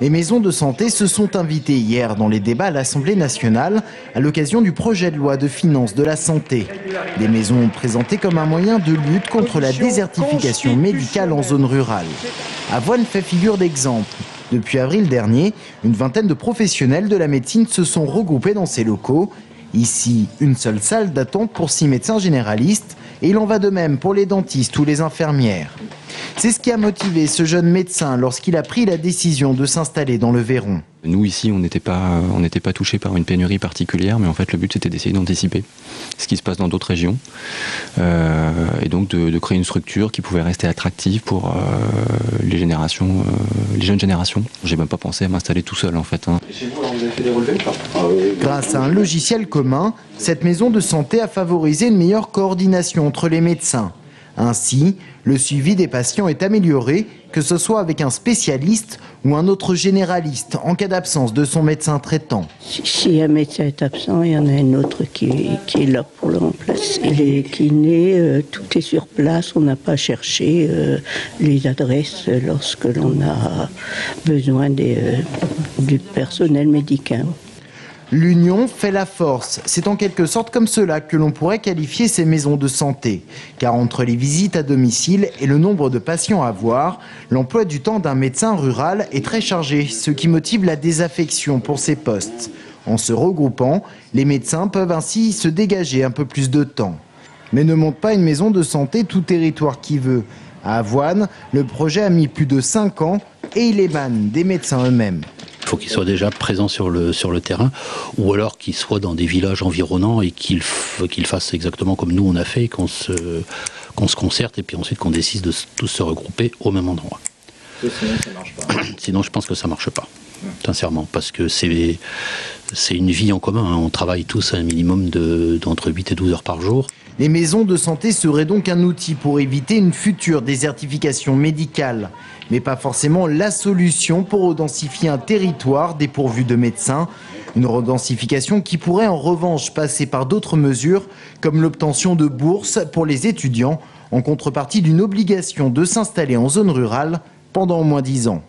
Les maisons de santé se sont invitées hier dans les débats à l'Assemblée nationale à l'occasion du projet de loi de finances de la santé. Des maisons présentées comme un moyen de lutte contre la désertification médicale en zone rurale. Avoine fait figure d'exemple. Depuis avril dernier, une vingtaine de professionnels de la médecine se sont regroupés dans ces locaux. Ici, une seule salle d'attente pour 6 médecins généralistes et il en va de même pour les dentistes ou les infirmières. C'est ce qui a motivé ce jeune médecin lorsqu'il a pris la décision de s'installer dans le Véron. Nous ici, on n'était pas touchés par une pénurie particulière, mais en fait le but c'était d'essayer d'anticiper ce qui se passe dans d'autres régions et donc de créer une structure qui pouvait rester attractive pour les jeunes générations. J'ai même pas pensé à m'installer tout seul en fait. Et chez vous, alors, vous avez fait des relevés ou pas? Grâce à un logiciel commun, cette maison de santé a favorisé une meilleure coordination entre les médecins. Ainsi, le suivi des patients est amélioré, que ce soit avec un spécialiste ou un autre généraliste en cas d'absence de son médecin traitant. Si un médecin est absent, il y en a un autre qui est là pour le remplacer. Les kinés, tout est sur place, on n'a pas cherché les adresses lorsque l'on a besoin du personnel médical. L'union fait la force. C'est en quelque sorte comme cela que l'on pourrait qualifier ces maisons de santé. Car entre les visites à domicile et le nombre de patients à voir, l'emploi du temps d'un médecin rural est très chargé, ce qui motive la désaffection pour ces postes. En se regroupant, les médecins peuvent ainsi se dégager un peu plus de temps. Mais ne monte pas une maison de santé tout territoire qui veut. À Avoine, le projet a mis plus de 5 ans et il émane des médecins eux-mêmes. Il faut qu'ils soient déjà présents sur le terrain, ou alors qu'ils soient dans des villages environnants et qu'ils fassent exactement comme nous on a fait, qu'on se concerte et puis ensuite qu'on décide de tous se regrouper au même endroit. Sinon, ça marche pas. Sinon, je pense que ça marche pas, sincèrement, parce que c'est une vie en commun. Hein. On travaille tous à un minimum d'entre 8 et 12 heures par jour. Les maisons de santé seraient donc un outil pour éviter une future désertification médicale, mais pas forcément la solution pour redensifier un territoire dépourvu de médecins. Une redensification qui pourrait en revanche passer par d'autres mesures, comme l'obtention de bourses pour les étudiants, en contrepartie d'une obligation de s'installer en zone rurale pendant au moins 10 ans.